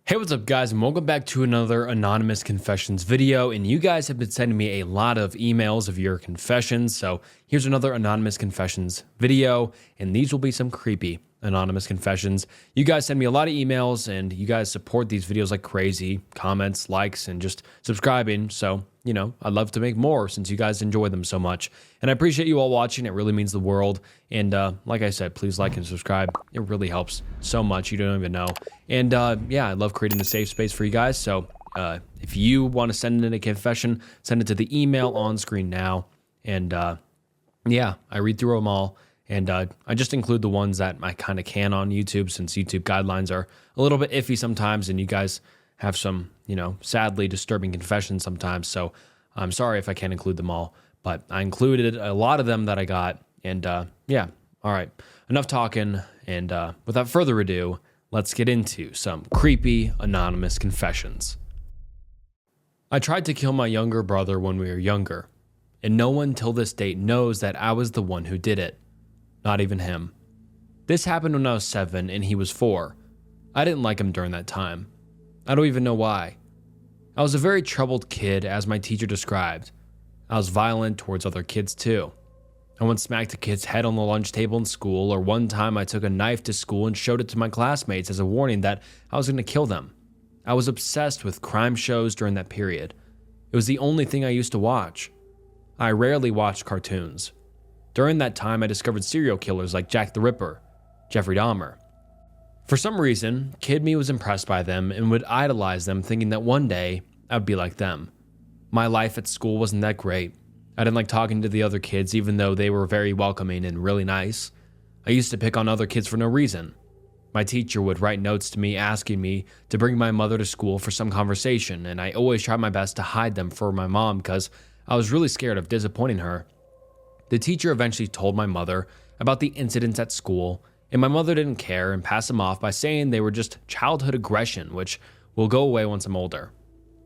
Hey, what's up guys, and welcome back to another Anonymous Confessions video. And you guys have been sending me a lot of emails of your confessions, so here's another Anonymous Confessions video, and these will be some creepy Anonymous Confessions. You guys send me a lot of emails, and you guys support these videos like crazy. Comments, likes, and just subscribing, so, you know, I'd love to make more since you guys enjoy them so much. And I appreciate you all watching, it really means the world. And like I said, please like and subscribe. It really helps so much, you don't even know. And yeah, I love creating a safe space for you guys. So if you want to send in a confession, send it to the email on screen now. And yeah, I read through them all. And I just include the ones that I kind of can on YouTube, since YouTube guidelines are a little bit iffy sometimes, and you guys have some, you know, sadly disturbing confessions sometimes. So I'm sorry if I can't include them all, but I included a lot of them that I got. And yeah, all right, enough talking. And without further ado, let's get into some creepy anonymous confessions. I tried to kill my younger brother when we were younger, and no one till this date knows that I was the one who did it. Not even him. This happened when I was 7 and he was 4. I didn't like him during that time. I don't even know why. I was a very troubled kid, as my teacher described. I was violent towards other kids too. I once smacked a kid's head on the lunch table in school, or one time I took a knife to school and showed it to my classmates as a warning that I was going to kill them. I was obsessed with crime shows during that period. It was the only thing I used to watch. I rarely watched cartoons. During that time, I discovered serial killers like Jack the Ripper, Jeffrey Dahmer. For some reason, kid me was impressed by them and would idolize them, thinking that one day I'd be like them. My life at school wasn't that great. I didn't like talking to the other kids, even though they were very welcoming and really nice. I used to pick on other kids for no reason. My teacher would write notes to me asking me to bring my mother to school for some conversation, and I always tried my best to hide them from my mom because I was really scared of disappointing her. The teacher eventually told my mother about the incidents at school, and my mother didn't care and passed them off by saying they were just childhood aggression, which will go away once I'm older.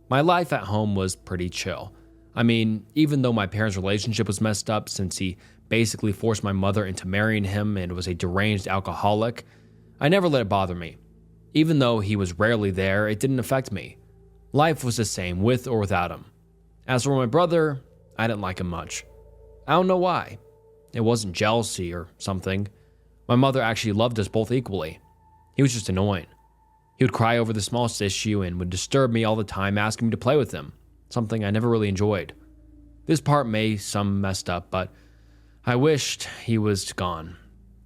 My life at home was pretty chill. I mean, even though my parents' relationship was messed up since he basically forced my mother into marrying him and was a deranged alcoholic, I never let it bother me. Even though he was rarely there, it didn't affect me. Life was the same with or without him. As for my brother, I didn't like him much. I don't know why. It wasn't jealousy or something. My mother actually loved us both equally. He was just annoying. He would cry over the smallest issue and would disturb me all the time, asking me to play with him, something I never really enjoyed. This part may some messed up, but I wished he was gone.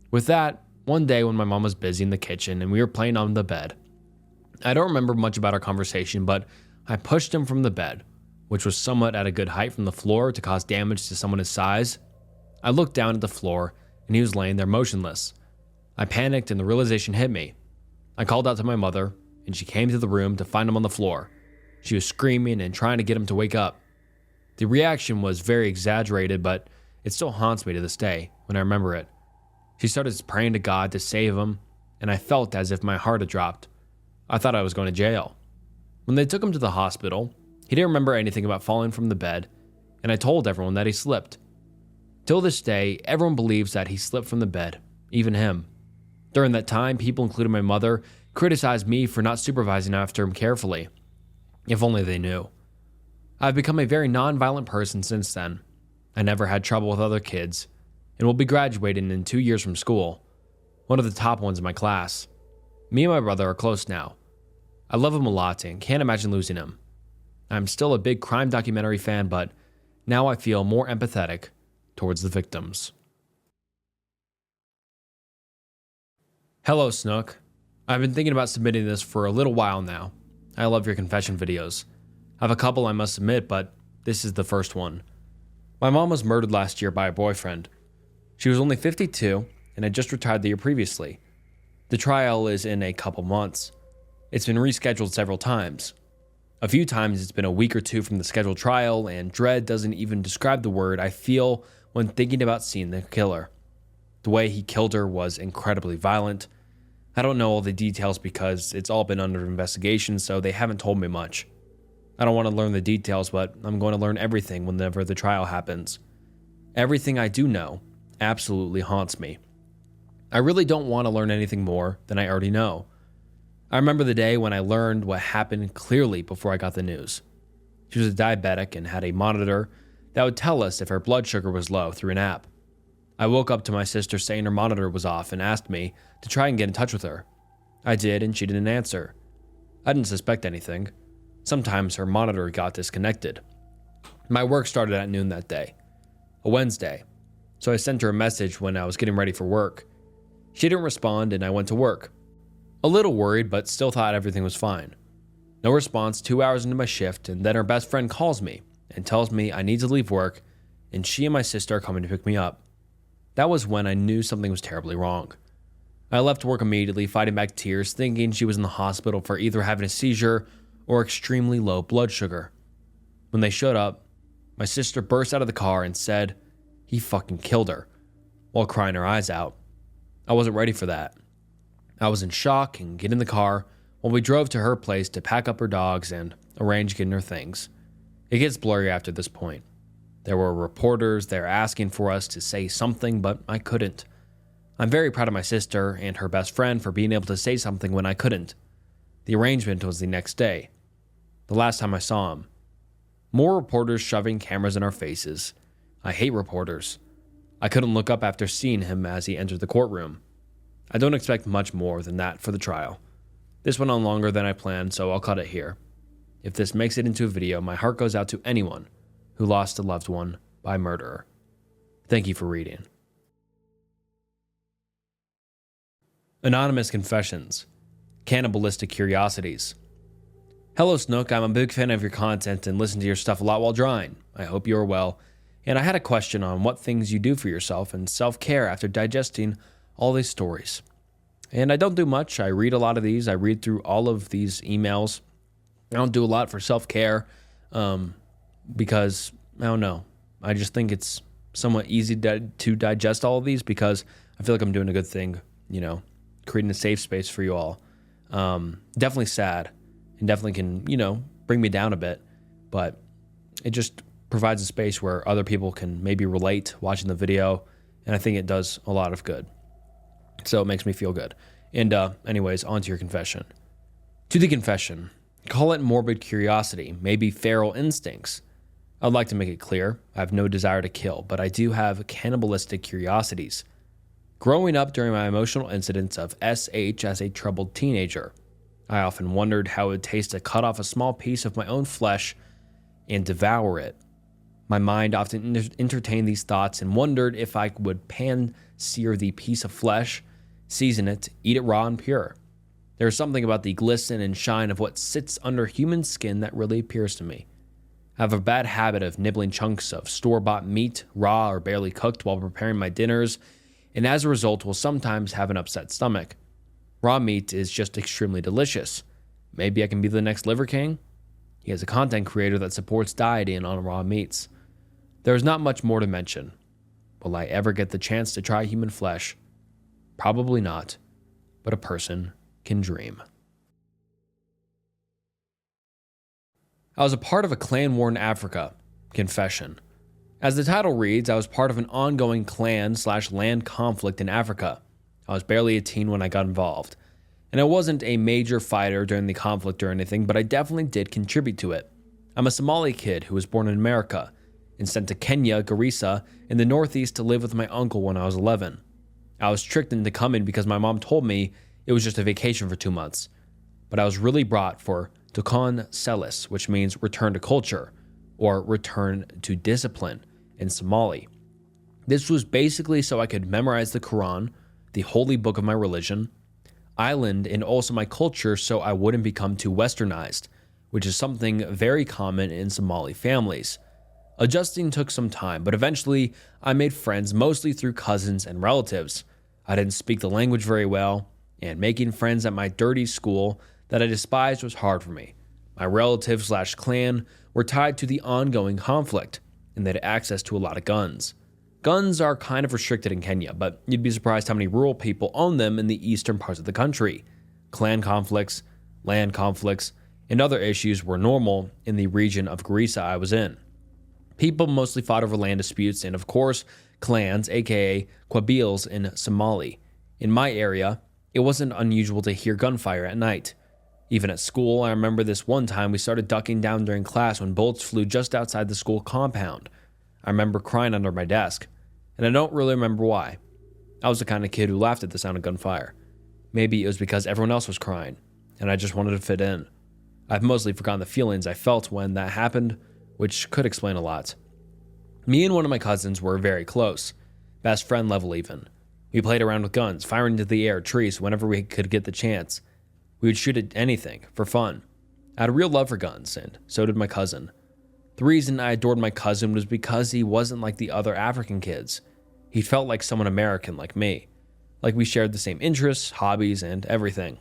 With that, one day when my mom was busy in the kitchen and we were playing on the bed, I don't remember much about our conversation, but I pushed him from the bed, which was somewhat at a good height from the floor to cause damage to someone his size. I looked down at the floor, and he was laying there motionless. I panicked and the realization hit me. I called out to my mother, and she came to the room to find him on the floor. She was screaming and trying to get him to wake up. The reaction was very exaggerated, but it still haunts me to this day when I remember it. She started praying to God to save him, and I felt as if my heart had dropped. I thought I was going to jail. When they took him to the hospital, he didn't remember anything about falling from the bed, and I told everyone that he slipped. Till this day, everyone believes that he slipped from the bed, even him. During that time, people, including my mother, criticized me for not supervising after him carefully. If only they knew. I've become a very non-violent person since then. I never had trouble with other kids, and will be graduating in 2 years from school, one of the top ones in my class. Me and my brother are close now. I love him a lot and can't imagine losing him. I'm still a big crime documentary fan, but now I feel more empathetic towards the victims. Hello, Snook. I've been thinking about submitting this for a little while now. I love your confession videos. I have a couple I must submit, but this is the first one. My mom was murdered last year by a boyfriend. She was only 52 and had just retired the year previously. The trial is in a couple months. It's been rescheduled several times. A few times it's been a week or two from the scheduled trial, and dread doesn't even describe the word I feel when thinking about seeing the killer. The way he killed her was incredibly violent. I don't know all the details because it's all been under investigation, so they haven't told me much. I don't want to learn the details, but I'm going to learn everything whenever the trial happens. Everything I do know absolutely haunts me. I really don't want to learn anything more than I already know. I remember the day when I learned what happened clearly before I got the news. She was a diabetic and had a monitor that would tell us if her blood sugar was low through an app. I woke up to my sister saying her monitor was off and asked me to try and get in touch with her. I did, and she didn't answer. I didn't suspect anything. Sometimes her monitor got disconnected. My work started at noon that day, a Wednesday, so I sent her a message when I was getting ready for work. She didn't respond, and I went to work. A little worried, but still thought everything was fine. No response 2 hours into my shift, and then her best friend calls me and tells me I need to leave work, and she and my sister are coming to pick me up. That was when I knew something was terribly wrong. I left work immediately, fighting back tears, thinking she was in the hospital for either having a seizure or extremely low blood sugar. When they showed up, my sister burst out of the car and said, "He fucking killed her," while crying her eyes out. I wasn't ready for that. I was in shock and get in the car while we drove to her place to pack up her dogs and arrange getting her things. It gets blurry after this point. There were reporters there asking for us to say something, but I couldn't. I'm very proud of my sister and her best friend for being able to say something when I couldn't. The arrangement was the next day, the last time I saw him. More reporters shoving cameras in our faces. I hate reporters. I couldn't look up after seeing him as he entered the courtroom. I don't expect much more than that for the trial. This went on longer than I planned, so I'll cut it here. If this makes it into a video, my heart goes out to anyone who lost a loved one by murderer. Thank you for reading. Anonymous Confessions. Cannibalistic Curiosities. Hello Snook, I'm a big fan of your content and listen to your stuff a lot while drawing. I hope you are well. And I had a question on what things you do for yourself and self-care after digesting all these stories. And I don't do much. I read a lot of these. I read through all of these emails. I don't do a lot for self-care because, I don't know. I just think it's somewhat easy to digest all of these because I feel like I'm doing a good thing, creating a safe space for you all. Definitely sad and definitely can, bring me down a bit, but it just provides a space where other people can maybe relate watching the video, and I think it does a lot of good. So it makes me feel good. And anyways, on to your confession. To the confession, call it morbid curiosity, maybe feral instincts. I'd like to make it clear, I have no desire to kill, but I do have cannibalistic curiosities. Growing up during my emotional incidents of SH as a troubled teenager, I often wondered how it would taste to cut off a small piece of my own flesh and devour it. My mind often entertained these thoughts and wondered if I would pan-sear the piece of flesh, season it, eat it raw and pure. There is something about the glisten and shine of what sits under human skin that really appeals to me. I have a bad habit of nibbling chunks of store-bought meat, raw or barely cooked, while preparing my dinners, and as a result will sometimes have an upset stomach. Raw meat is just extremely delicious. Maybe I can be the next Liver King? He is a content creator that supports dieting on raw meats. There is not much more to mention. Will I ever get the chance to try human flesh? Probably not, but a person can dream. I was a part of a clan war in Africa. Confession. As the title reads, I was part of an ongoing clan/land conflict in Africa. I was barely a teen when I got involved. And I wasn't a major fighter during the conflict or anything, but I definitely did contribute to it. I'm a Somali kid who was born in America and sent to Kenya, Garissa, in the Northeast to live with my uncle when I was 11. I was tricked into coming because my mom told me it was just a vacation for 2 months. But I was really brought for Tukon Selis, which means return to culture, or return to discipline in Somali. This was basically so I could memorize the Quran, the holy book of my religion, island, and also my culture so I wouldn't become too westernized, which is something very common in Somali families. Adjusting took some time, but eventually I made friends mostly through cousins and relatives. I didn't speak the language very well, and making friends at my dirty school that I despised was hard for me. My relatives/clan were tied to the ongoing conflict, and they had access to a lot of guns. Guns are kind of restricted in Kenya, but you'd be surprised how many rural people own them in the eastern parts of the country. Clan conflicts, land conflicts, and other issues were normal in the region of Garissa I was in. People mostly fought over land disputes and, of course, clans, aka Qabiles in Somali. In my area, it wasn't unusual to hear gunfire at night. Even at school, I remember this one time we started ducking down during class when bullets flew just outside the school compound. I remember crying under my desk, and I don't really remember why. I was the kind of kid who laughed at the sound of gunfire. Maybe it was because everyone else was crying, and I just wanted to fit in. I've mostly forgotten the feelings I felt when that happened, which could explain a lot. Me and one of my cousins were very close, best friend level even. We played around with guns, firing into the air, trees, whenever we could get the chance. We would shoot at anything, for fun. I had a real love for guns, and so did my cousin. The reason I adored my cousin was because he wasn't like the other African kids. He felt like someone American like me. Like we shared the same interests, hobbies, and everything.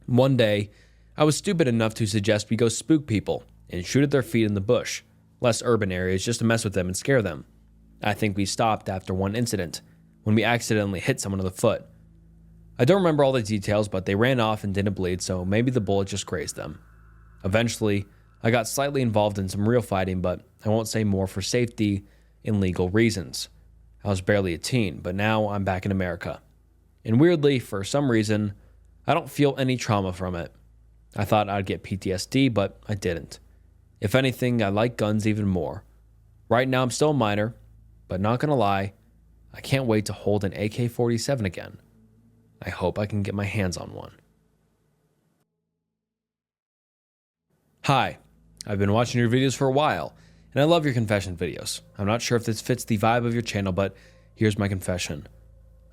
One day, I was stupid enough to suggest we go spook people and shoot at their feet in the bush, less urban areas, just to mess with them and scare them. I think we stopped after one incident, when we accidentally hit someone in the foot. I don't remember all the details, but they ran off and didn't bleed, so maybe the bullet just grazed them. Eventually, I got slightly involved in some real fighting, but I won't say more for safety and legal reasons. I was barely a teen, but now I'm back in America. And weirdly, for some reason, I don't feel any trauma from it. I thought I'd get PTSD, but I didn't. If anything, I like guns even more. Right now I'm still a minor, but not gonna lie, I can't wait to hold an AK-47 again. I hope I can get my hands on one. Hi, I've been watching your videos for a while, and I love your confession videos. I'm not sure if this fits the vibe of your channel, but here's my confession.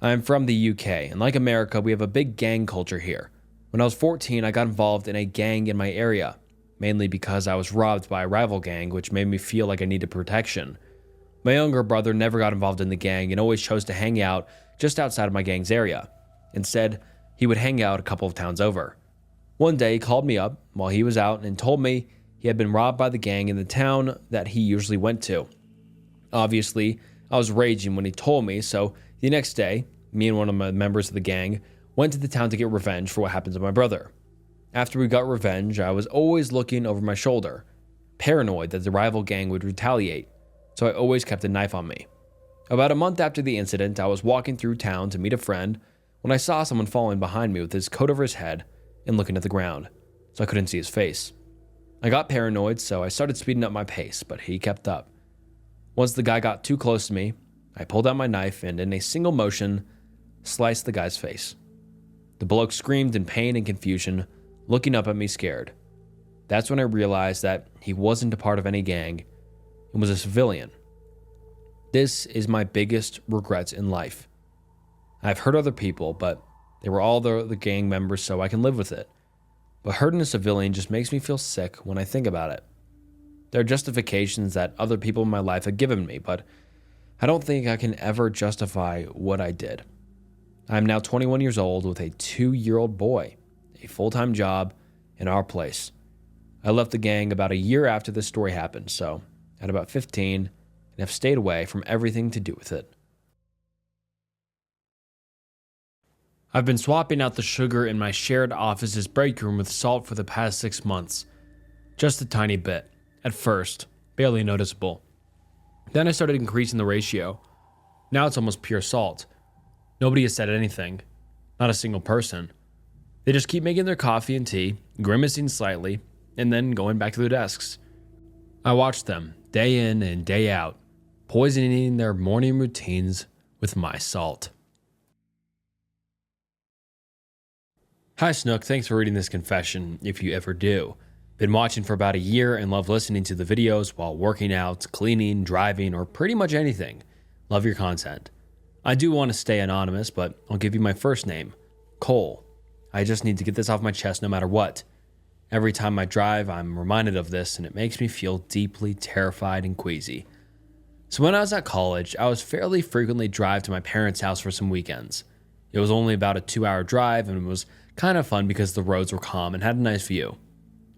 I'm from the UK, and like America, we have a big gang culture here. When I was 14, I got involved in a gang in my area, mainly because I was robbed by a rival gang, which made me feel like I needed protection. My younger brother never got involved in the gang and always chose to hang out just outside of my gang's area. Instead, he would hang out a couple of towns over. One day, he called me up while he was out and told me he had been robbed by the gang in the town that he usually went to. Obviously, I was raging when he told me, so the next day, me and one of my members of the gang went to the town to get revenge for what happened to my brother. After we got revenge, I was always looking over my shoulder, paranoid that the rival gang would retaliate, so I always kept a knife on me. About a month after the incident, I was walking through town to meet a friend when I saw someone falling behind me with his coat over his head and looking at the ground, so I couldn't see his face. I got paranoid, so I started speeding up my pace, but he kept up. Once the guy got too close to me, I pulled out my knife and in a single motion, sliced the guy's face. The bloke screamed in pain and confusion, looking up at me scared. That's when I realized that he wasn't a part of any gang and was a civilian. This is my biggest regret in life. I've hurt other people, but they were all the gang members, so I can live with it. But hurting a civilian just makes me feel sick when I think about it. There are justifications that other people in my life have given me, but I don't think I can ever justify what I did. I am now 21 years old with a 2-year-old boy, a full-time job, in our place. I left the gang about a year after this story happened, so at about 15, and have stayed away from everything to do with it. I've been swapping out the sugar in my shared office's break room with salt for the past 6 months. Just a tiny bit. At first, barely noticeable. Then I started increasing the ratio. Now it's almost pure salt. Nobody has said anything. Not a single person. They just keep making their coffee and tea, grimacing slightly, and then going back to their desks. I watch them, day in and day out, poisoning their morning routines with my salt. Hi Snook, thanks for reading this confession, if you ever do. Been watching for about a year and love listening to the videos while working out, cleaning, driving, or pretty much anything. Love your content. I do want to stay anonymous, but I'll give you my first name, Cole. I just need to get this off my chest no matter what. Every time I drive, I'm reminded of this, and it makes me feel deeply terrified and queasy. So when I was at college, I was fairly frequently drive to my parents' house for some weekends. It was only about a 2-hour drive, and it was kind of fun because the roads were calm and had a nice view.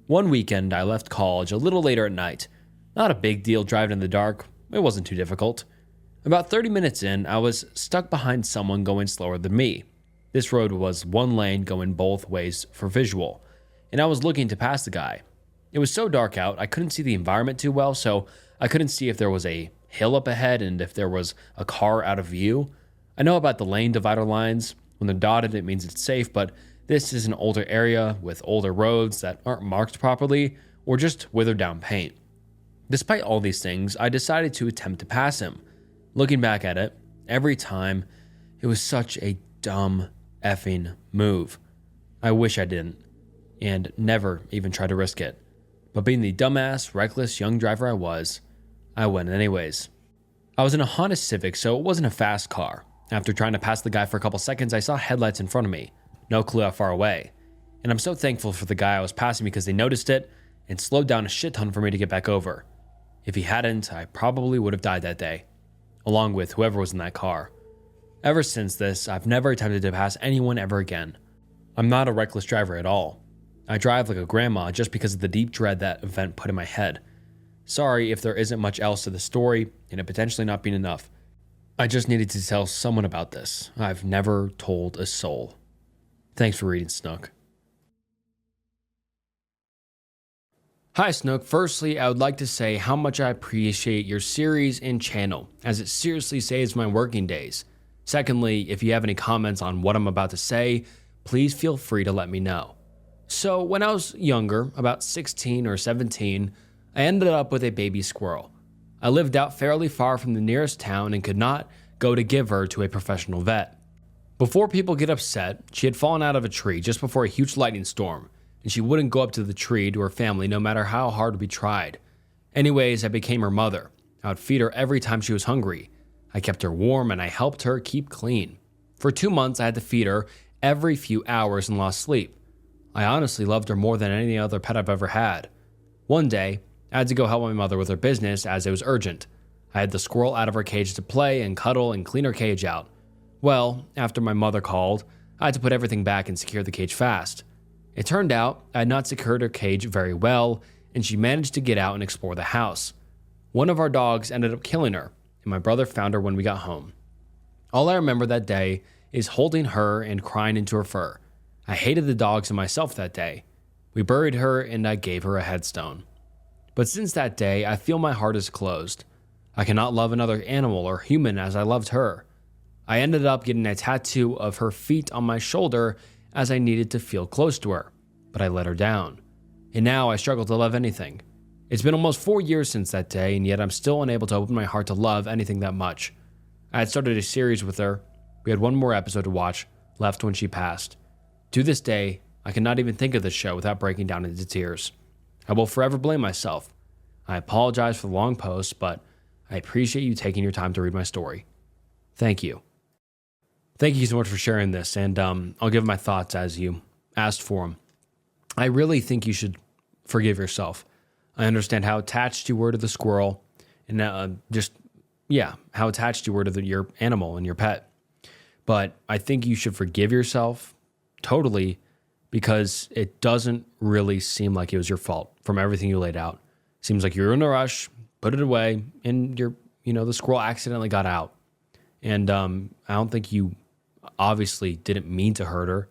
One weekend, I left college a little later at night. Not a big deal driving in the dark. It wasn't too difficult. About 30 minutes in, I was stuck behind someone going slower than me. This road was one lane going both ways for visual, and I was looking to pass the guy. It was so dark out, I couldn't see the environment too well, so I couldn't see if there was a hill up ahead and if there was a car out of view. I know about the lane divider lines. When they're dotted, it means it's safe, but this is an older area with older roads that aren't marked properly or just withered down paint. Despite all these things, I decided to attempt to pass him. Looking back at it, every time, it was such a dumb effing move. I wish I didn't, and never even tried to risk it. But being the dumbass, reckless young driver I went anyways. I was in a Honda Civic, so it wasn't a fast car. After trying to pass the guy for a couple seconds, I saw headlights in front of me. No clue how far away. And I'm so thankful for the guy I was passing because they noticed it and slowed down a shit ton for me to get back over. If he hadn't, I probably would have died that day, along with whoever was in that car. Ever since this, I've never attempted to pass anyone ever again. I'm not a reckless driver at all. I drive like a grandma just because of the deep dread that event put in my head. Sorry if there isn't much else to the story and it potentially not being enough. I just needed to tell someone about this. I've never told a soul. Thanks for reading, Snook. Hi Snook, firstly I would like to say how much I appreciate your series and channel, as it seriously saves my working days. Secondly, if you have any comments on what I'm about to say, please feel free to let me know. So when I was younger, about 16 or 17, I ended up with a baby squirrel. I lived out fairly far from the nearest town and could not go to give her to a professional vet. Before people get upset, she had fallen out of a tree just before a huge lightning storm, and she wouldn't go up to the tree to her family no matter how hard we tried. Anyways, I became her mother. I would feed her every time she was hungry. I kept her warm and I helped her keep clean. For 2 months, I had to feed her every few hours and lost sleep. I honestly loved her more than any other pet I've ever had. One day, I had to go help my mother with her business as it was urgent. I had the squirrel out of her cage to play and cuddle and clean her cage out. Well, after my mother called, I had to put everything back and secure the cage fast. It turned out I had not secured her cage very well, and she managed to get out and explore the house. One of our dogs ended up killing her, and my brother found her when we got home. All I remember that day is holding her and crying into her fur. I hated the dogs and myself that day. We buried her and I gave her a headstone. But since that day, I feel my heart is closed. I cannot love another animal or human as I loved her. I ended up getting a tattoo of her feet on my shoulder as I needed to feel close to her, but I let her down. And now I struggle to love anything. It's been almost 4 years since that day, and yet I'm still unable to open my heart to love anything that much. I had started a series with her. We had one more episode to watch, left when she passed. To this day, I cannot even think of this show without breaking down into tears. I will forever blame myself. I apologize for the long post, but I appreciate you taking your time to read my story. Thank you. Thank you so much for sharing this, and I'll give my thoughts as you asked for them. I really think you should forgive yourself. I understand how attached you were to the squirrel, and how attached you were to your animal and your pet. But I think you should forgive yourself totally, because it doesn't really seem like it was your fault from everything you laid out. Seems like you were in a rush, put it away, and the squirrel accidentally got out. And I don't think you obviously didn't mean to hurt her.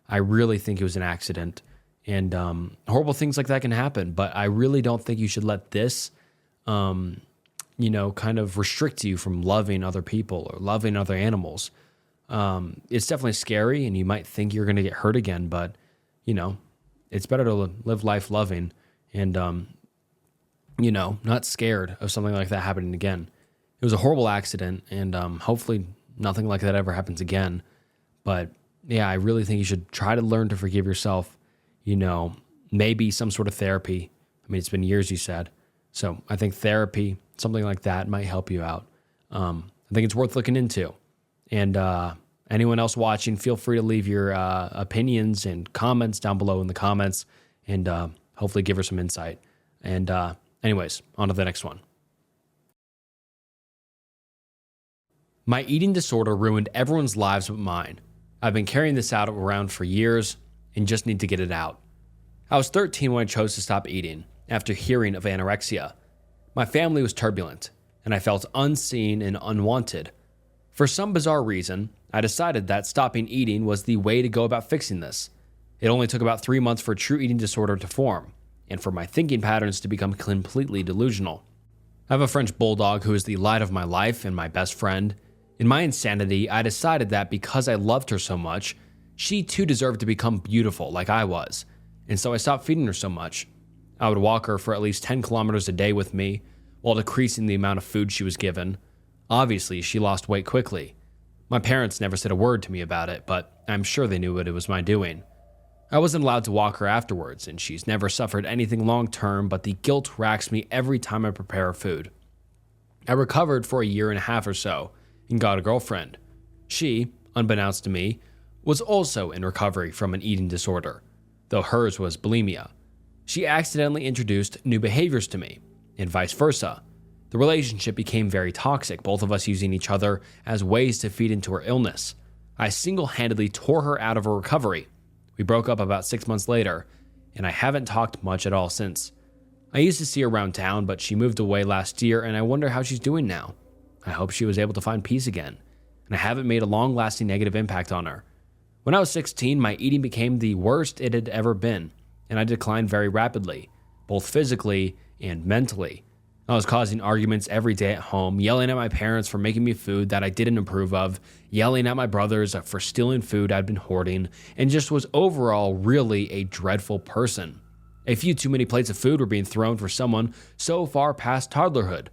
I really think it was an accident. And horrible things like that can happen. But I really don't think you should let this, kind of restrict you from loving other people or loving other animals. It's definitely scary, and you might think you're going to get hurt again. But, it's better to live life loving and, not scared of something like that happening again. It was a horrible accident, and hopefully nothing like that ever happens again. But yeah, I really think you should try to learn to forgive yourself. Maybe some sort of therapy. I mean, it's been years, you said. So I think therapy, something like that, might help you out. I think it's worth looking into. And anyone else watching, feel free to leave your opinions and comments down below in the comments, and hopefully give her some insight. And anyways, on to the next one. My eating disorder ruined everyone's lives but mine. I've been carrying this out around for years and just need to get it out. I was 13 when I chose to stop eating after hearing of anorexia. My family was turbulent, and I felt unseen and unwanted. For some bizarre reason, I decided that stopping eating was the way to go about fixing this. It only took about 3 months for true eating disorder to form, and for my thinking patterns to become completely delusional. I have a French bulldog who is the light of my life and my best friend. In my insanity, I decided that because I loved her so much, She too deserved to become beautiful like I was, and so I stopped feeding her so much. I would walk her for at least 10 kilometers a day with me, while decreasing the amount of food she was given. Obviously, she lost weight quickly. My parents never said a word to me about it, but I'm sure they knew it was my doing. I wasn't allowed to walk her afterwards, and she's never suffered anything long term, but the guilt racks me every time I prepare her food. I recovered for a year and a half or so, and got a girlfriend. She, unbeknownst to me, was also in recovery from an eating disorder, though hers was bulimia. She accidentally introduced new behaviors to me, and vice versa. The relationship became very toxic, both of us using each other as ways to feed into her illness. I single-handedly tore her out of her recovery. We broke up about 6 months later, and I haven't talked much at all since. I used to see her around town, but she moved away last year, and I wonder how she's doing now. I hope she was able to find peace again, and I haven't made a long-lasting negative impact on her. When I was 16, my eating became the worst it had ever been, and I declined very rapidly, both physically and mentally. I was causing arguments every day at home, yelling at my parents for making me food that I didn't approve of, yelling at my brothers for stealing food I'd been hoarding, and just was overall really a dreadful person. A few too many plates of food were being thrown for someone so far past toddlerhood.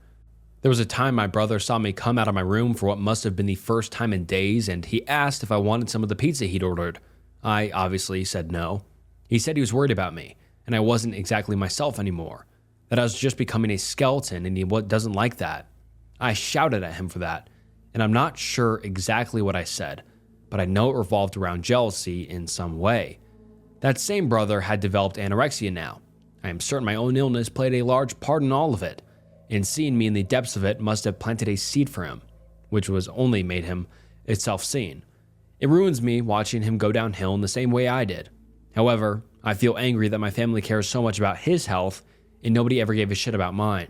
There was a time my brother saw me come out of my room for what must have been the first time in days, and he asked if I wanted some of the pizza he'd ordered. I obviously said no. He said he was worried about me, and I wasn't exactly myself anymore, that I was just becoming a skeleton and he doesn't like that. I shouted at him for that, and I'm not sure exactly what I said, but I know it revolved around jealousy in some way. That same brother had developed anorexia now. I am certain my own illness played a large part in all of it, and seeing me in the depths of it must have planted a seed for him, which was only made him itself seen. It ruins me watching him go downhill in the same way I did. However, I feel angry that my family cares so much about his health and nobody ever gave a shit about mine.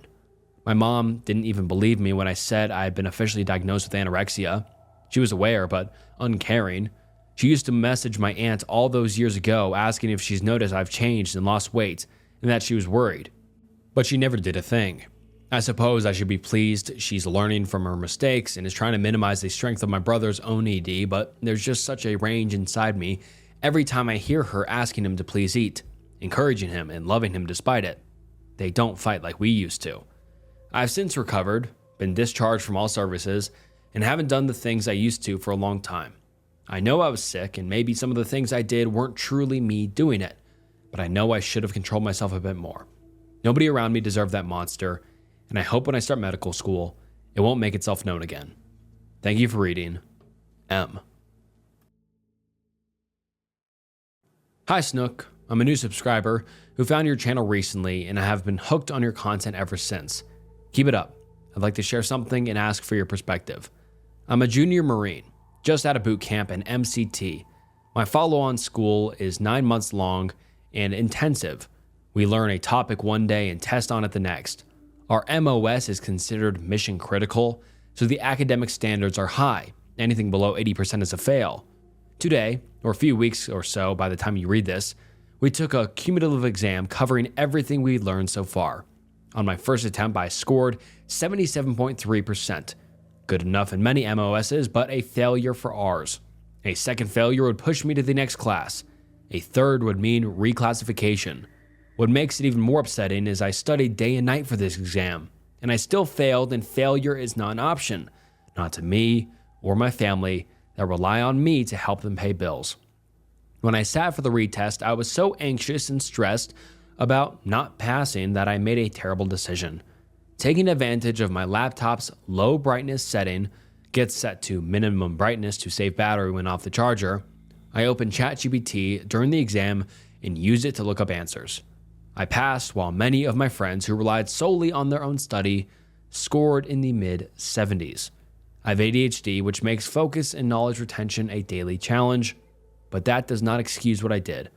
My mom didn't even believe me when I said I had been officially diagnosed with anorexia. She was aware, but uncaring. She used to message my aunt all those years ago asking if she's noticed I've changed and lost weight and that she was worried. But she never did a thing. I suppose I should be pleased she's learning from her mistakes and is trying to minimize the strength of my brother's own ED, but there's just such a rage inside me every time I hear her asking him to please eat, encouraging him and loving him despite it. They don't fight like we used to. I've since recovered, been discharged from all services, and haven't done the things I used to for a long time. I know I was sick, and maybe some of the things I did weren't truly me doing it, but I know I should have controlled myself a bit more. Nobody around me deserved that monster, and I hope when I start medical school, it won't make itself known again. Thank you for reading. M. Hi Snook, I'm a new subscriber who found your channel recently and I have been hooked on your content ever since. Keep it up. I'd like to share something and ask for your perspective. I'm a junior Marine, just out of boot camp and MCT. My follow-on school is 9 months long and intensive. We learn a topic one day and test on it the next. Our MOS is considered mission critical, so the academic standards are high. Anything below 80% is a fail. Today, or a few weeks or so by the time you read this, we took a cumulative exam covering everything we learned so far. On my first attempt, I scored 77.3%. Good enough in many MOSs, but a failure for ours. A second failure would push me to the next class. A third would mean reclassification. What makes it even more upsetting is I studied day and night for this exam, and I still failed, and failure is not an option. Not to me or my family that rely on me to help them pay bills. When I sat for the retest, I was so anxious and stressed about not passing that I made a terrible decision. Taking advantage of my laptop's low brightness setting, gets set to minimum brightness to save battery when off the charger, I opened ChatGPT during the exam and used it to look up answers. I passed while many of my friends who relied solely on their own study scored in the mid-70s. I have ADHD, which makes focus and knowledge retention a daily challenge, but that does not excuse what I did.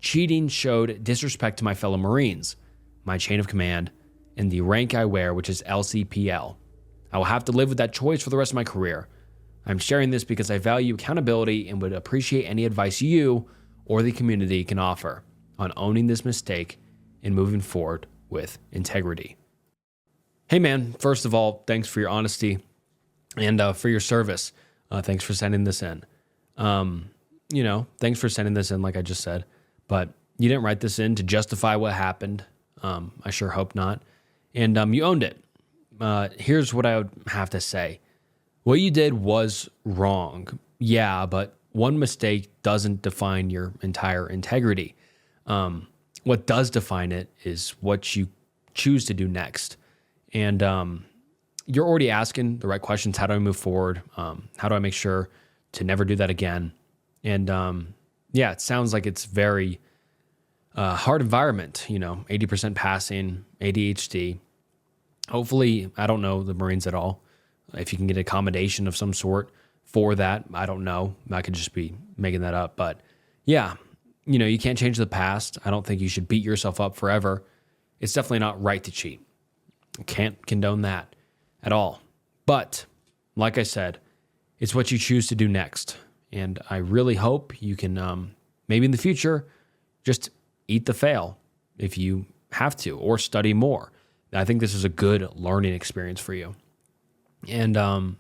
Cheating showed disrespect to my fellow Marines, my chain of command, and the rank I wear, which is LCPL. I will have to live with that choice for the rest of my career. I'm sharing this because I value accountability and would appreciate any advice you or the community can offer on owning this mistake and moving forward with integrity. Hey man, first of all, thanks for your honesty and for your service. Thanks for sending this in. thanks for sending this in, like I just said, but you didn't write this in to justify what happened. I sure hope not. And you owned it. Here's what I would have to say. What you did was wrong. Yeah, but one mistake doesn't define your entire integrity. What does define it is what you choose to do next. And you're already asking the right questions. How do I move forward? How do I make sure to never do that again? And it sounds like it's very hard environment, 80% passing, ADHD. Hopefully, I don't know the Marines at all. If you can get accommodation of some sort for that, I don't know. I could just be making that up. But yeah, you can't change the past. I don't think you should beat yourself up forever. It's definitely not right to cheat. Can't condone that at all. But like I said, it's what you choose to do next. And I really hope you can maybe in the future just eat the fail if you have to, or study more. I think this is a good learning experience for you. And I'm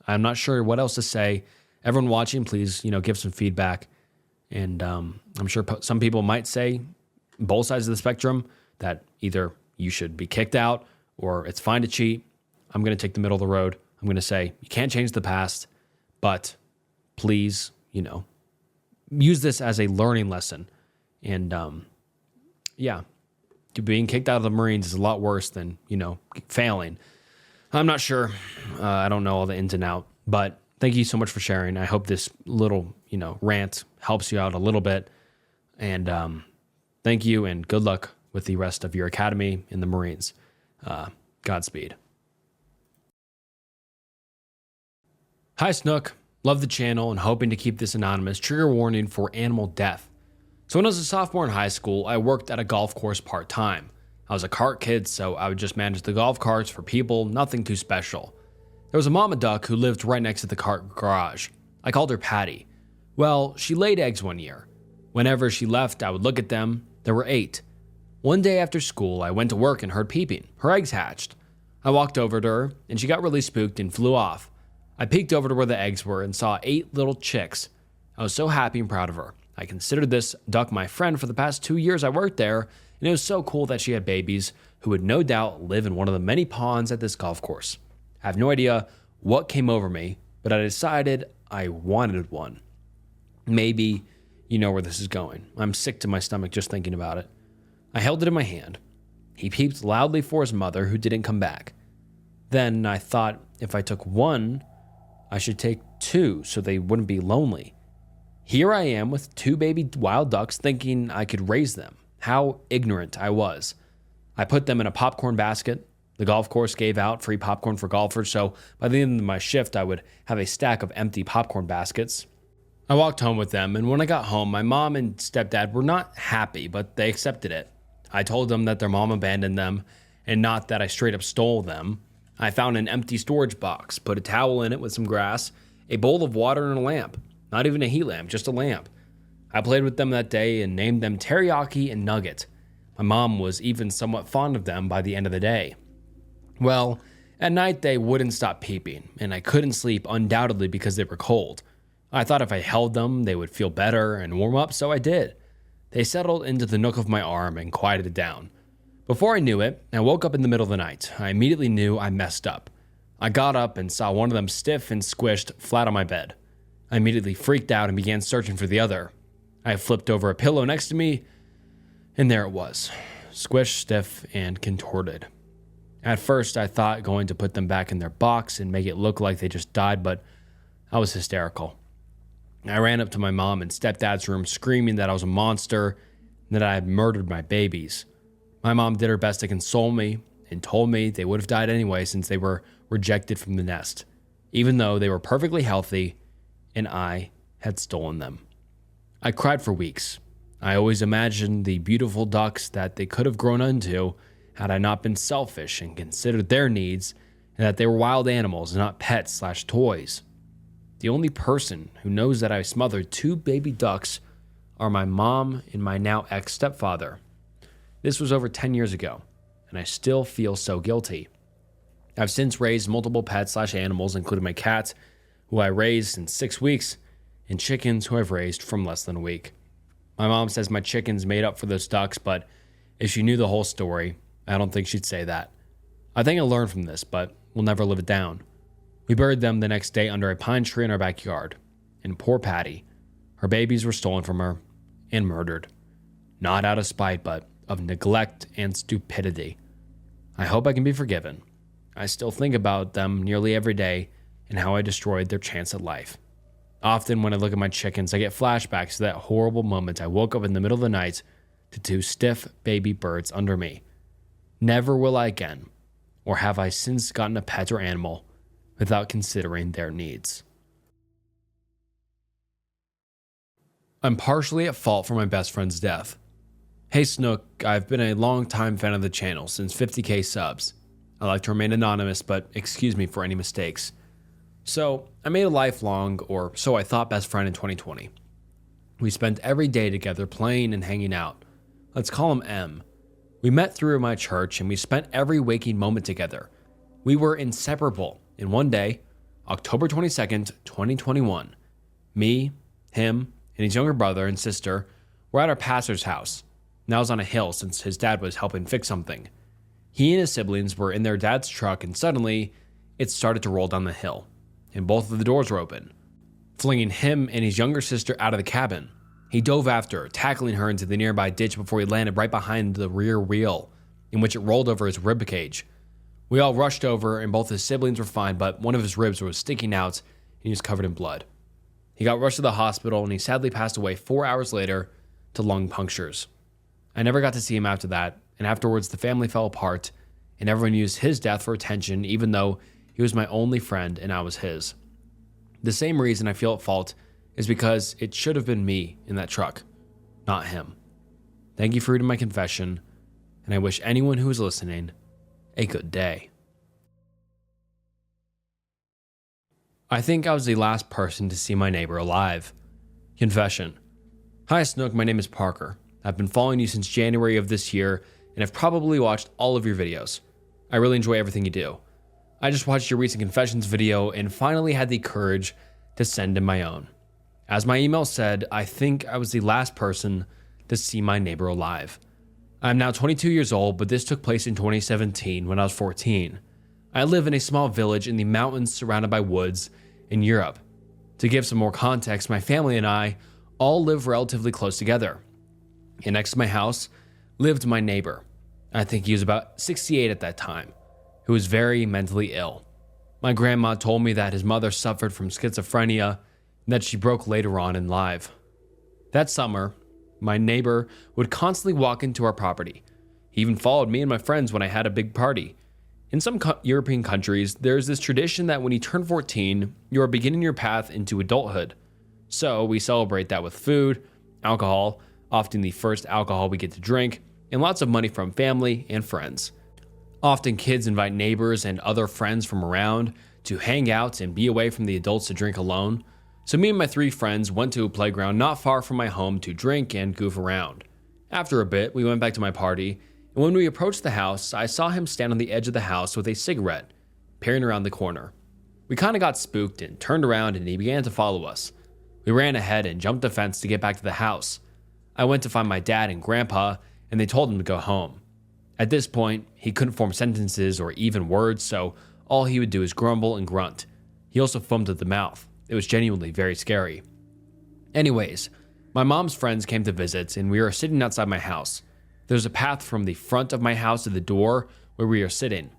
not sure what else to say. Everyone watching, please, give some feedback. And I'm sure some people might say both sides of the spectrum, that either you should be kicked out or it's fine to cheat. I'm going to take the middle of the road. I'm going to say you can't change the past, but please, use this as a learning lesson. And being kicked out of the Marines is a lot worse than, failing. I'm not sure. I don't know all the ins and outs, but thank you so much for sharing. I hope this little, rant helps you out a little bit. And thank you, and good luck with the rest of your academy in the Marines. Godspeed. Hi, Snook. Love the channel and hoping to keep this anonymous. Trigger warning for animal death. So when I was a sophomore in high school, I worked at a golf course part-time. I was a cart kid, so I would just manage the golf carts for people, nothing too special. There was a mama duck who lived right next to the cart garage. I called her Patty. Well, she laid eggs one year. Whenever she left, I would look at them. There were 8. One day after school, I went to work and heard peeping. Her eggs hatched. I walked over to her, and she got really spooked and flew off. I peeked over to where the eggs were and saw 8 little chicks. I was so happy and proud of her. I considered this duck my friend for the past 2 years I worked there, and it was so cool that she had babies who would no doubt live in one of the many ponds at this golf course. I have no idea what came over me, but I decided I wanted one. Maybe you know where this is going. I'm sick to my stomach just thinking about it. I held it in my hand. He peeped loudly for his mother, who didn't come back. Then I thought if I took one, I should take 2 so they wouldn't be lonely. Here I am with 2 baby wild ducks thinking I could raise them. How ignorant I was. I put them in a popcorn basket. The golf course gave out free popcorn for golfers, so by the end of my shift, I would have a stack of empty popcorn baskets. I walked home with them, and when I got home, my mom and stepdad were not happy, but they accepted it. I told them that their mom abandoned them, and not that I straight up stole them. I found an empty storage box, put a towel in it with some grass, a bowl of water, and a lamp. Not even a heat lamp, just a lamp. I played with them that day and named them Teriyaki and Nugget. My mom was even somewhat fond of them by the end of the day. Well, at night they wouldn't stop peeping, and I couldn't sleep undoubtedly because they were cold. I thought if I held them, they would feel better and warm up, so I did. They settled into the nook of my arm and quieted down. Before I knew it, I woke up in the middle of the night. I immediately knew I messed up. I got up and saw one of them stiff and squished flat on my bed. I immediately freaked out and began searching for the other. I flipped over a pillow next to me, and there it was, squished, stiff, and contorted. At first, I thought going to put them back in their box and make it look like they just died, but I was hysterical. I ran up to my mom and stepdad's room screaming that I was a monster and that I had murdered my babies. My mom did her best to console me and told me they would have died anyway since they were rejected from the nest, even though they were perfectly healthy and I had stolen them. I cried for weeks. I always imagined the beautiful ducks that they could have grown into had I not been selfish and considered their needs, and that they were wild animals and not pets/toys. The only person who knows that I smothered 2 baby ducks are my mom and my now ex-stepfather. This was over 10 years ago, and I still feel so guilty. I've since raised multiple pets/animals, including my cat, who I raised in 6 weeks, and chickens who I've raised from less than a week. My mom says my chickens made up for those ducks, but if she knew the whole story, I don't think she'd say that. I think I learned from this, but we'll never live it down. We buried them the next day under a pine tree in our backyard. And poor Patty, her babies were stolen from her and murdered. Not out of spite, but of neglect and stupidity. I hope I can be forgiven. I still think about them nearly every day and how I destroyed their chance at life. Often when I look at my chickens, I get flashbacks to that horrible moment I woke up in the middle of the night to two stiff baby birds under me. Never will I again, or have I since gotten a pet or animal without considering their needs. I'm partially at fault for my best friend's death. Hey Snook, I've been a long-time fan of the channel since 50k subs. I like to remain anonymous, but excuse me for any mistakes. So, I made a lifelong, or so I thought, best friend in 2020. We spent every day together playing and hanging out. Let's call him M. We met through my church and we spent every waking moment together. We were inseparable. And one day, October 22nd, 2021, me, him, and his younger brother and sister were at our pastor's house. Now I was on a hill since his dad was helping fix something. He and his siblings were in their dad's truck and suddenly it started to roll down the hill and both of the doors were open, flinging him and his younger sister out of the cabin. He dove after her, tackling her into the nearby ditch before he landed right behind the rear wheel, in which it rolled over his ribcage. We all rushed over and both his siblings were fine, but one of his ribs was sticking out and he was covered in blood. He got rushed to the hospital and he sadly passed away 4 hours later to lung punctures. I never got to see him after that, and afterwards the family fell apart and everyone used his death for attention even though he was my only friend and I was his. The same reason I feel at fault is because it should have been me in that truck, not him. Thank you for reading my confession, and I wish anyone who is listening a good day. I think I was the last person to see my neighbor alive. Confession. Hi Snook, my name is Parker. I've been following you since January of this year, and I've probably watched all of your videos. I really enjoy everything you do. I just watched your recent confessions video and finally had the courage to send in my own. As my email said, I think I was the last person to see my neighbor alive. I'm now 22 years old, but this took place in 2017 when I was 14. I live in a small village in the mountains surrounded by woods in Europe. To give some more context, my family and I all live relatively close together. And next to my house lived my neighbor. I think he was about 68 at that time, who was very mentally ill. My grandma told me that his mother suffered from schizophrenia and that she broke later on in life. That summer, my neighbor would constantly walk into our property. He even followed me and my friends when I had a big party. In some European countries, there's this tradition that when you turn 14, you are beginning your path into adulthood. So we celebrate that with food, alcohol, often the first alcohol we get to drink, and lots of money from family and friends. Often kids invite neighbors and other friends from around to hang out and be away from the adults to drink alone. So me and my 3 friends went to a playground not far from my home to drink and goof around. After a bit, we went back to my party, and when we approached the house, I saw him stand on the edge of the house with a cigarette, peering around the corner. We kind of got spooked and turned around and he began to follow us. We ran ahead and jumped the fence to get back to the house. I went to find my dad and grandpa, and they told him to go home. At this point, he couldn't form sentences or even words, so all he would do is grumble and grunt. He also foamed at the mouth. It was genuinely very scary. Anyways, my mom's friends came to visit, and we were sitting outside my house. There's a path from the front of my house to the door where we are sitting.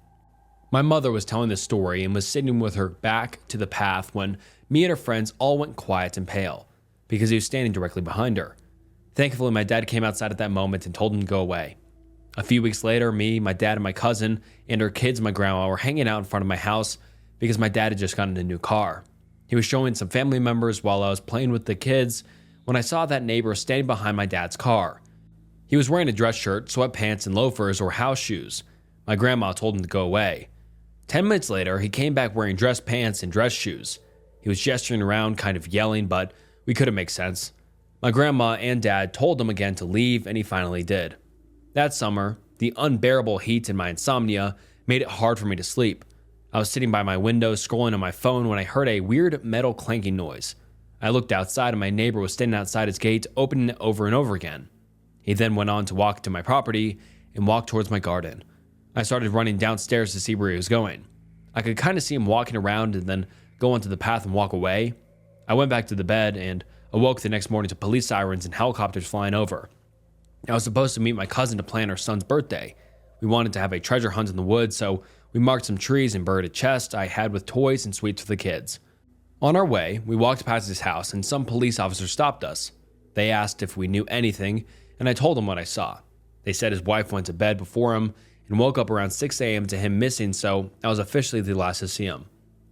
My mother was telling this story and was sitting with her back to the path when me and her friends all went quiet and pale, because he was standing directly behind her. Thankfully, my dad came outside at that moment and told him to go away. A few weeks later, me, my dad, and my cousin, and our kids and my grandma were hanging out in front of my house because my dad had just gotten a new car. He was showing some family members while I was playing with the kids when I saw that neighbor standing behind my dad's car. He was wearing a dress shirt, sweatpants, and loafers or house shoes. My grandma told him to go away. 10 minutes later, he came back wearing dress pants and dress shoes. He was gesturing around, kind of yelling, but we couldn't make sense. My grandma and dad told him again to leave, and he finally did. That summer, the unbearable heat and my insomnia made it hard for me to sleep. I was sitting by my window scrolling on my phone when I heard a weird metal clanking noise. I looked outside and my neighbor was standing outside his gate, opening it over and over again. He then went on to walk to my property and walk towards my garden. I started running downstairs to see where he was going. I could kind of see him walking around and then go onto the path and walk away. I went back to the bed and awoke the next morning to police sirens and helicopters flying over. I was supposed to meet my cousin to plan our son's birthday. We wanted to have a treasure hunt in the woods, so we marked some trees and buried a chest I had with toys and sweets for the kids. On our way, we walked past his house and some police officers stopped us. They asked if we knew anything, and I told them what I saw. They said his wife went to bed before him and woke up around 6 a.m. to him missing, so I was officially the last to see him.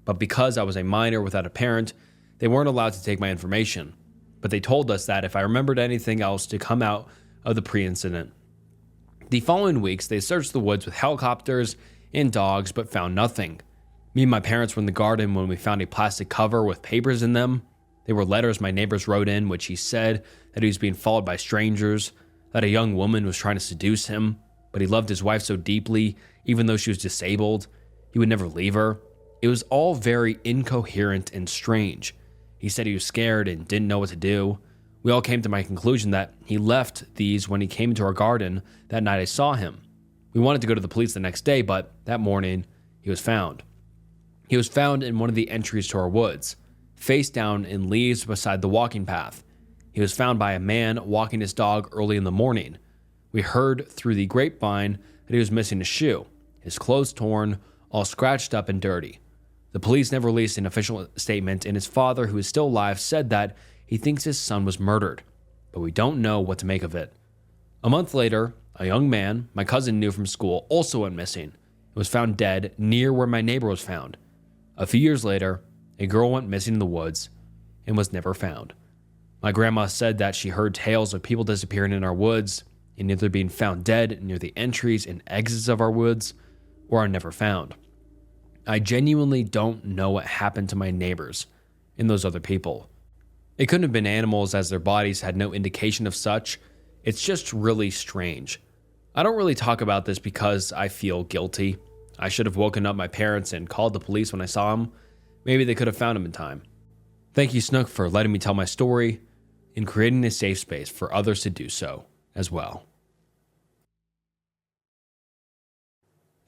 But because I was a minor without a parent, they weren't allowed to take my information. But they told us that if I remembered anything else to come out of the pre-incident. The following weeks, they searched the woods with helicopters and dogs, but found nothing. Me and my parents were in the garden when we found a plastic cover with papers in them. They were letters my neighbors wrote in, which he said that he was being followed by strangers, that a young woman was trying to seduce him, but he loved his wife so deeply, even though she was disabled, he would never leave her. It was all very incoherent and strange. He said he was scared and didn't know what to do. We all came to my conclusion that he left these when he came into our garden that night I saw him. We wanted to go to the police the next day, but that morning, he was found. He was found in one of the entries to our woods, face down in leaves beside the walking path. He was found by a man walking his dog early in the morning. We heard through the grapevine that he was missing a shoe, his clothes torn, all scratched up and dirty. The police never released an official statement, and his father, who is still alive, said that he thinks his son was murdered, but we don't know what to make of it. A month later, a young man my cousin knew from school also went missing and was found dead near where my neighbor was found. A few years later, a girl went missing in the woods and was never found. My grandma said that she heard tales of people disappearing in our woods and either being found dead near the entries and exits of our woods or are never found. I genuinely don't know what happened to my neighbors and those other people. It couldn't have been animals, as their bodies had no indication of such. It's just really strange. I don't really talk about this because I feel guilty. I should have woken up my parents and called the police when I saw him. Maybe they could have found him in time. Thank you, Snook, for letting me tell my story and creating a safe space for others to do so as well.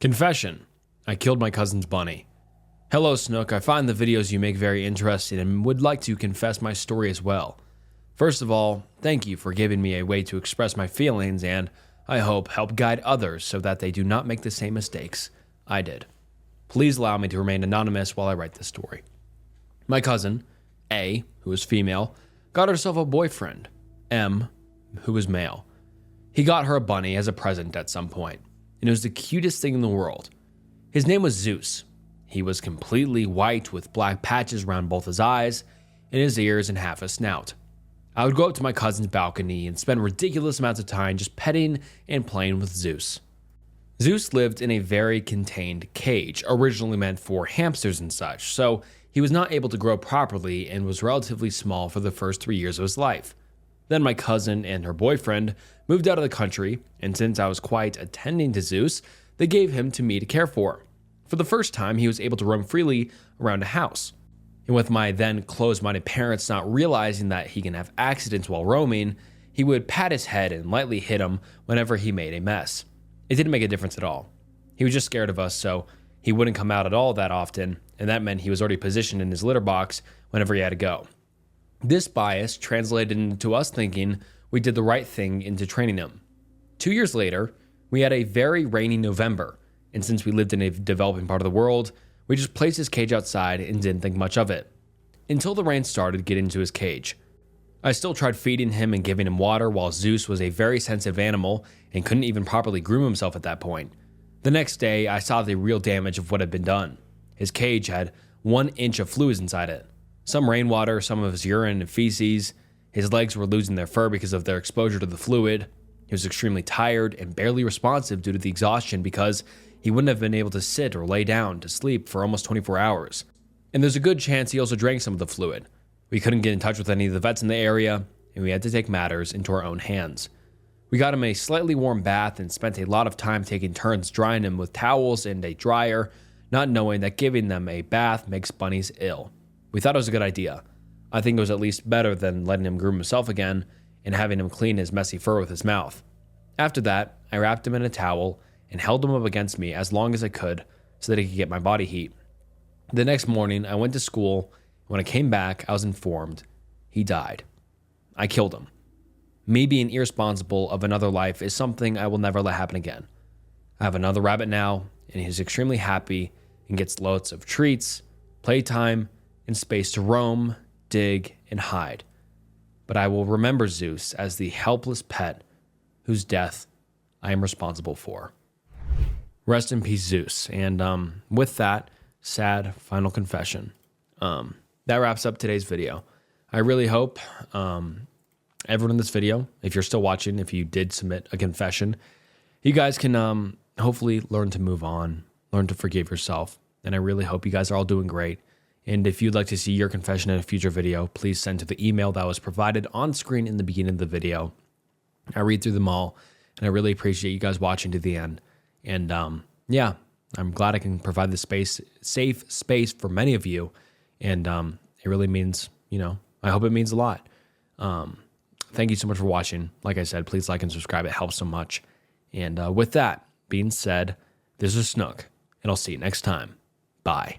Confession: I killed my cousin's bunny. Hello, Snook. I find the videos you make very interesting and would like to confess my story as well. First of all, thank you for giving me a way to express my feelings and, I hope, help guide others so that they do not make the same mistakes I did. Please allow me to remain anonymous while I write this story. My cousin, A, who is female, got herself a boyfriend, M, who is male. He got her a bunny as a present at some point, and it was the cutest thing in the world. His name was Zeus. He was completely white with black patches around both his eyes, and his ears, and half a snout. I would go up to my cousin's balcony and spend ridiculous amounts of time just petting and playing with Zeus. Zeus lived in a very contained cage, originally meant for hamsters and such, so he was not able to grow properly and was relatively small for the first 3 years of his life. Then my cousin and her boyfriend moved out of the country, and since I was quite attending to Zeus, they gave him to me to care for. For the first time, he was able to roam freely around a house. And with my then closed-minded parents not realizing that he can have accidents while roaming, he would pat his head and lightly hit him whenever he made a mess. It didn't make a difference at all. He was just scared of us, so he wouldn't come out at all that often, and that meant he was already positioned in his litter box whenever he had to go. This bias translated into us thinking we did the right thing into training him. 2 years later, we had a very rainy November, and since we lived in a developing part of the world, we just placed his cage outside and didn't think much of it. Until the rain started getting into his cage. I still tried feeding him and giving him water while Zeus was a very sensitive animal and couldn't even properly groom himself at that point. The next day, I saw the real damage of what had been done. His cage had 1 inch of fluids inside it. Some rainwater, some of his urine and feces. His legs were losing their fur because of their exposure to the fluid. He was extremely tired and barely responsive due to the exhaustion because he wouldn't have been able to sit or lay down to sleep for almost 24 hours. And there's a good chance he also drank some of the fluid. We couldn't get in touch with any of the vets in the area, and we had to take matters into our own hands. We got him a slightly warm bath and spent a lot of time taking turns drying him with towels and a dryer, not knowing that giving them a bath makes bunnies ill. We thought it was a good idea. I think it was at least better than letting him groom himself again and having him clean his messy fur with his mouth. After that, I wrapped him in a towel and held him up against me as long as I could so that he could get my body heat. The next morning, I went to school. When I came back, I was informed he died. I killed him. Me being irresponsible of another life is something I will never let happen again. I have another rabbit now, and he's extremely happy and gets loads of treats, playtime, and space to roam, dig, and hide. But I will remember Zeus as the helpless pet whose death I am responsible for. Rest in peace, Zeus. And with that sad final confession, that wraps up today's video. I really hope everyone in this video, if you're still watching, if you did submit a confession, you guys can hopefully learn to move on, learn to forgive yourself. And I really hope you guys are all doing great. And if you'd like to see your confession in a future video, please send to the email that was provided on screen in the beginning of the video. I read through them all, and I really appreciate you guys watching to the end. And yeah, I'm glad I can provide this safe space for many of you. And it really means, I hope it means a lot. Thank you so much for watching. Like I said, please like and subscribe. It helps so much. And with that being said, this is Snook, and I'll see you next time. Bye.